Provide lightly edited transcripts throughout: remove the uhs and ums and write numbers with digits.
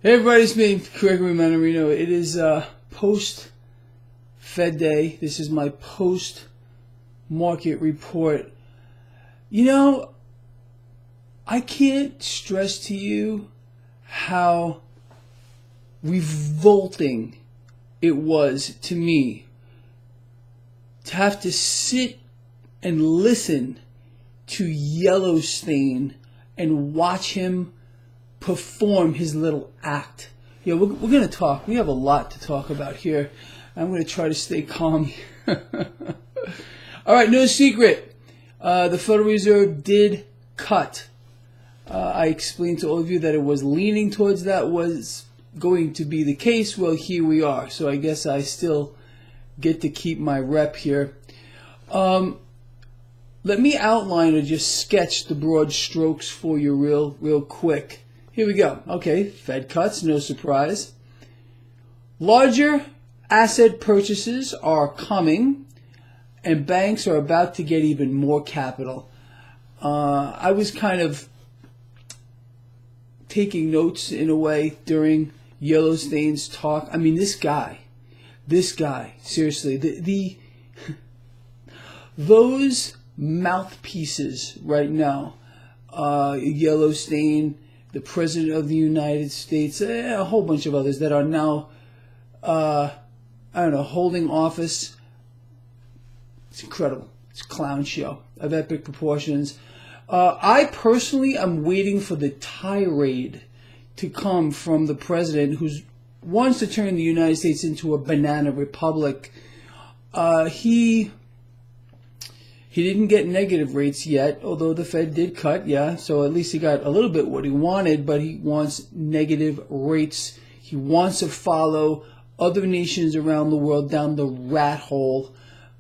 Hey everybody, it's me, Gregory Mannarino. It is post-Fed Day. This is my post-market report. You know, I can't stress to you how revolting it was to me to have to sit and listen to Yellowstone and watch him perform his little act. Yeah, we're going to talk. We have a lot to talk about here. I'm going to try to stay calm. All right, no secret. The Federal Reserve did cut. I explained to all of you that it was leaning towards that was going to be the case. Well, here we are. So I guess I still get to keep my rep here. Let me outline or just sketch the broad strokes for you real quick. Here we go. Okay, Fed cuts, no surprise. Larger asset purchases are coming, and banks are about to get even more capital. I was kind of taking notes in a way during Yellowstone's talk. I mean, this guy, seriously, those mouthpieces right now, Yellowstone, the President of the United States, a whole bunch of others that are now, holding office. It's incredible. It's a clown show of epic proportions. I personally am waiting for the tirade to come from the President who wants to turn the United States into a banana republic. He didn't get negative rates yet, although the Fed did cut, yeah. So at least he got a little bit what he wanted, but he wants negative rates. He wants to follow other nations around the world down the rat hole.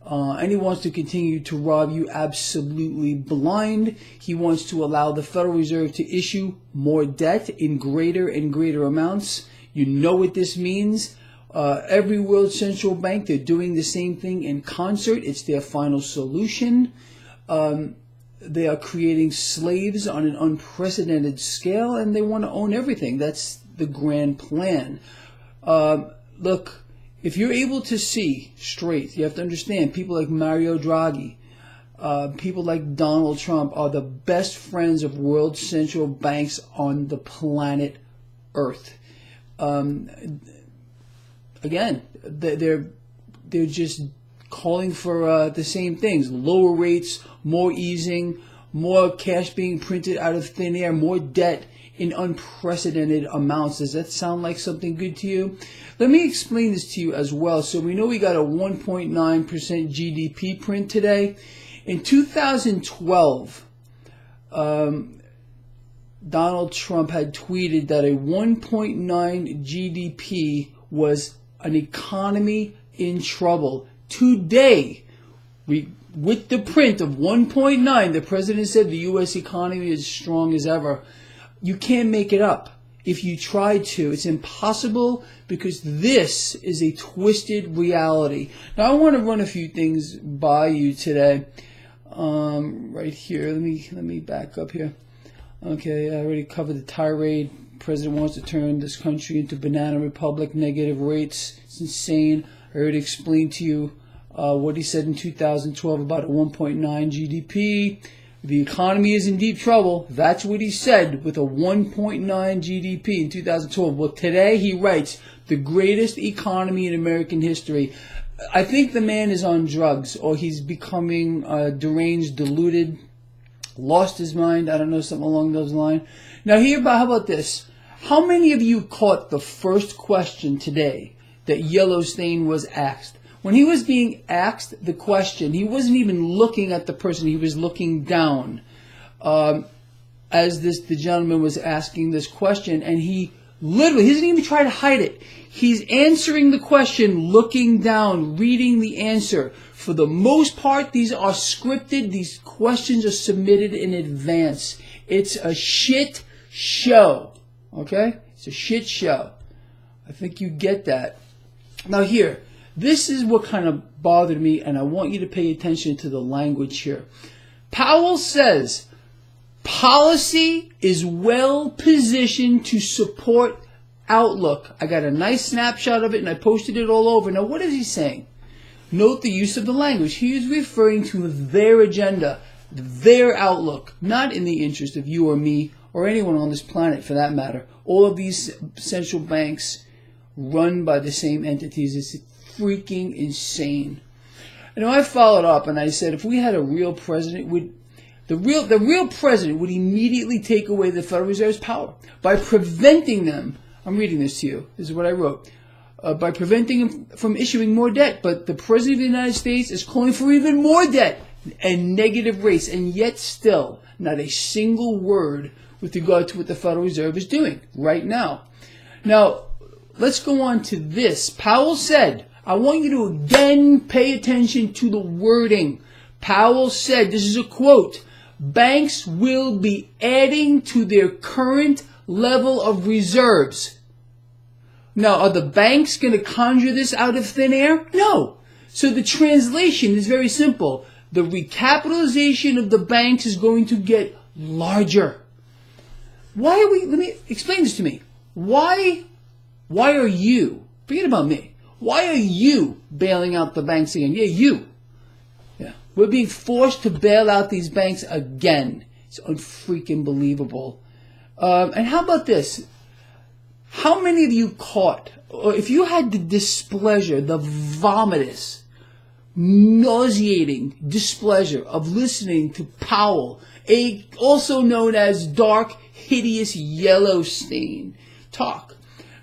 And he wants to continue to rob you absolutely blind. He wants to allow the Federal Reserve to issue more debt in greater and greater amounts. You know what this means. Every world central bank, they're doing the same thing in concert. It's their final solution. They are creating slaves on an unprecedented scale, and they want to own everything. That's the grand plan. Look, if you're able to see straight, you have to understand people like Mario Draghi, people like Donald Trump are the best friends of world central banks on the planet Earth. Again, they're just calling for the same things: lower rates, more easing, more cash being printed out of thin air, more debt in unprecedented amounts. Does that sound like something good to you? Let me explain this to you as well. So we know we got a 1.9% GDP print today. In 2012, Donald Trump had tweeted that a 1.9 GDP was an economy in trouble. Today, with the print of 1.9, the president said the U.S. economy is strong as ever. You can't make it up. If you try to, it's impossible because this is a twisted reality. Now, I want to run a few things by you today. Right here, let me back up here. Okay, I already covered the tirade. President wants to turn this country into banana republic, negative rates. It's insane. I already explained to you what he said in 2012 about a 1.9 GDP. The economy is in deep trouble. That's what he said with a 1.9 GDP in 2012. Well, today he writes, the greatest economy in American history. I think the man is on drugs, or he's becoming deranged, deluded, lost his mind. I don't know, something along those lines. Now, how about this? How many of you caught the first question today that Yellowstone was asked? When he was being asked the question, he wasn't even looking at the person. He was looking down as the gentleman was asking this question. And he doesn't even try to hide it. He's answering the question, looking down, reading the answer. For the most part, these are scripted. These questions are submitted in advance. It's a shit show. Okay? It's a shit show. I think you get that. Now here, this is what kind of bothered me, and I want you to pay attention to the language here. Powell says, policy is well positioned to support outlook. I got a nice snapshot of it and I posted it all over. Now, what is he saying? Note the use of the language. He is referring to their agenda, their outlook, not in the interest of you or me or anyone on this planet for that matter. All of these central banks run by the same entities. It's freaking insane. I followed up and I said, if we had a real president, the real president would immediately take away the Federal Reserve's power by preventing them. I'm reading this to you. This is what I wrote. By preventing him from issuing more debt. But the President of the United States is calling for even more debt and negative rates, and yet still not a single word with regard to what the Federal Reserve is doing right now. Now, let's go on to this. Powell said, I want you to again pay attention to the wording. Powell said, this is a quote, banks will be adding to their current level of reserves. Now, are the banks going to conjure this out of thin air? No. So the translation is very simple. The recapitalization of the banks is going to get larger. Let me explain this to me. Why are you, forget about me, why are you bailing out the banks again? Yeah, you. Yeah. We're being forced to bail out these banks again. It's unfreaking believable. And how about this? How many of you caught, or if you had the displeasure, the vomitous, nauseating displeasure of listening to Powell, also known as dark, hideous Yellowstain talk.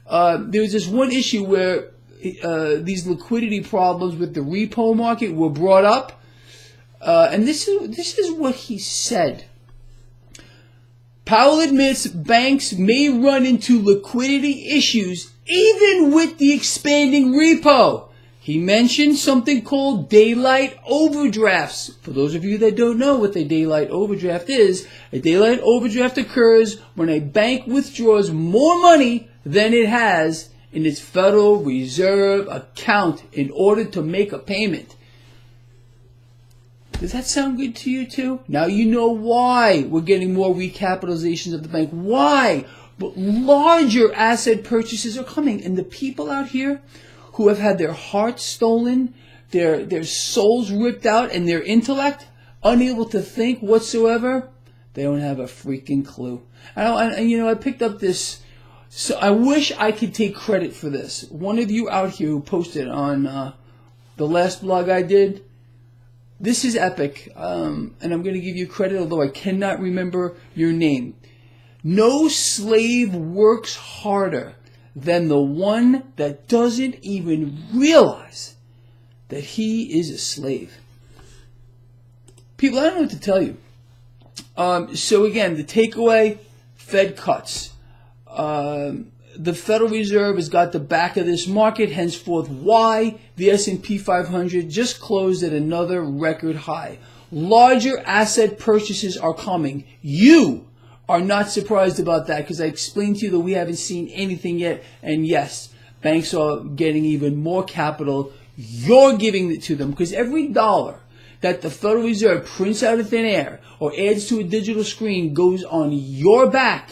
There was this one issue where these liquidity problems with the repo market were brought up, and this is what he said. Powell admits banks may run into liquidity issues even with the expanding repo. He mentioned something called daylight overdrafts. For those of you that don't know what a daylight overdraft is, a daylight overdraft occurs when a bank withdraws more money than it has in its Federal Reserve account in order to make a payment. Does that sound good to you too? Now you know why we're getting more recapitalizations of the bank. Why? But larger asset purchases are coming. And the people out here who have had their hearts stolen, their souls ripped out, and their intellect unable to think whatsoever, they don't have a freaking clue. I picked up this. So I wish I could take credit for this. One of you out here who posted on the last blog I did, this is epic, and I'm going to give you credit, although I cannot remember your name. No slave works harder than the one that doesn't even realize that he is a slave. People, I don't know what to tell you. So again, the takeaway, Fed cuts. The Federal Reserve has got the back of this market, henceforth why the S&P 500 just closed at another record high. Larger asset purchases are coming. You are not surprised about that because I explained to you that we haven't seen anything yet. And yes, banks are getting even more capital. You're giving it to them because every dollar that the Federal Reserve prints out of thin air or adds to a digital screen goes on your back.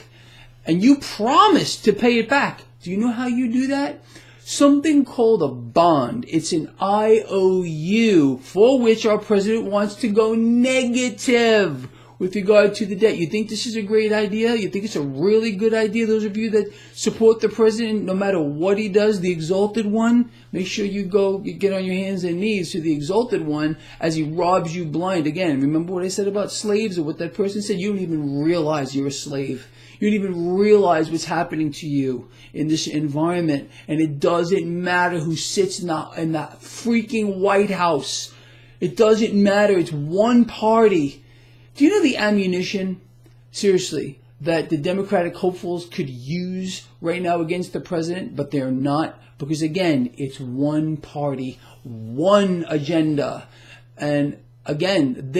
And you promise to pay it back. Do you know how you do that? Something called a bond. It's an IOU for which our president wants to go negative with regard to the debt. You think this is a great idea? You think it's a really good idea? Those of you that support the president, no matter what he does, the exalted one, make sure you get on your hands and knees to the exalted one as he robs you blind. Again, remember what I said about slaves or what that person said? You don't even realize you're a slave. You don't even realize what's happening to you in this environment. And it doesn't matter who sits in that freaking White House. It doesn't matter. It's one party. Do you know the ammunition, seriously, that the Democratic hopefuls could use right now against the president, but they're not? Because again, it's one party, one agenda. And again,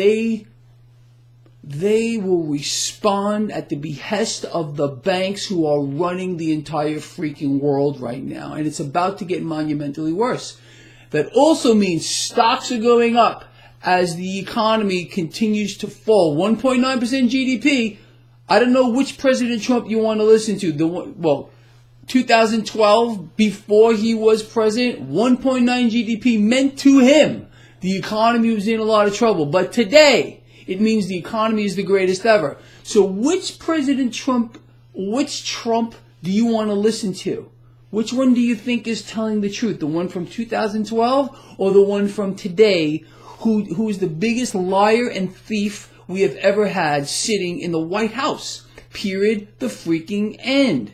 they will respond at the behest of the banks who are running the entire freaking world right now. And it's about to get monumentally worse. That also means stocks are going up as the economy continues to fall. 1.9% GDP. I don't know which President Trump you want to listen to. 2012, before he was president, 1.9 GDP meant to him the economy was in a lot of trouble. But today, it means the economy is the greatest ever. So which Trump do you want to listen to? Which one do you think is telling the truth? The one from 2012 or the one from today, who is the biggest liar and thief we have ever had sitting in the White House? Period. The freaking end.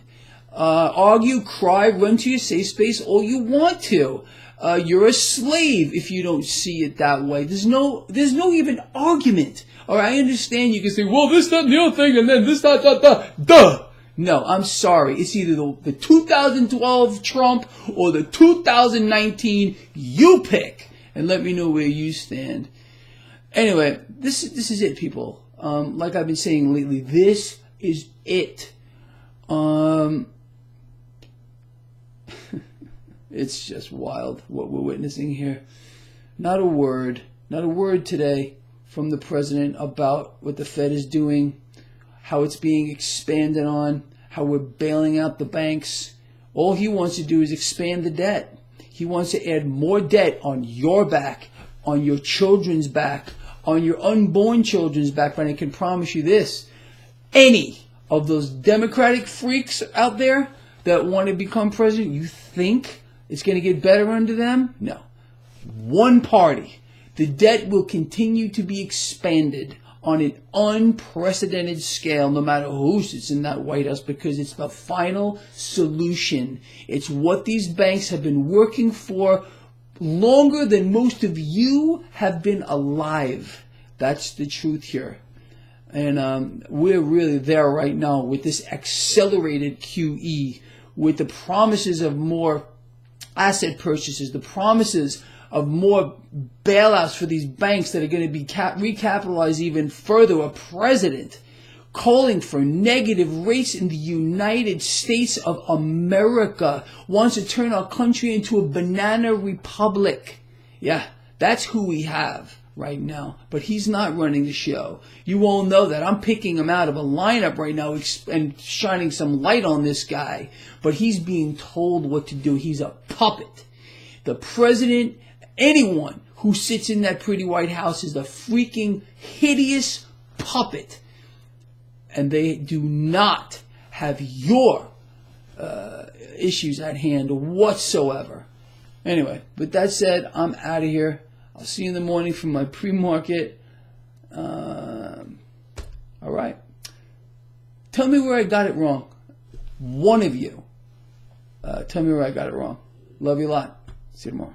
Argue, cry, run to your safe space all you want to. You're a slave if you don't see it that way. There's no even argument. Or I understand you can say, well, this, that, and the other thing, and then this, that, duh. No, I'm sorry. It's either the 2012 Trump or the 2019 you pick. And let me know where you stand. Anyway, this is it, people. Like I've been saying lately, this is it. It's just wild what we're witnessing here. Not a word today from the president about what the Fed is doing, how it's being expanded on, how we're bailing out the banks. All he wants to do is expand the debt. He wants to add more debt on your back, on your children's back, on your unborn children's back. But I can promise you this, any of those Democratic freaks out there that want to become president, you think it's going to get better under them? No. One party. The debt will continue to be expanded on an unprecedented scale, no matter who sits in that White House, because it's the final solution. It's what these banks have been working for longer than most of you have been alive. That's the truth here. And we're really there right now with this accelerated QE, with the promises of more asset purchases, the promises of more bailouts for these banks that are going to be recapitalized even further. A president calling for negative rates in the United States of America, wants to turn our country into a banana republic. Yeah, that's who we have right now. But he's not running the show. You all know that. I'm picking him out of a lineup right now and shining some light on this guy. But he's being told what to do. He's a puppet. The president, anyone who sits in that pretty White House, is a freaking hideous puppet. And they do not have your issues at hand whatsoever. Anyway, with that said, I'm out of here. I'll see you in the morning for my pre-market. All right. Tell me where I got it wrong. One of you. Tell me where I got it wrong. Love you a lot. See you tomorrow.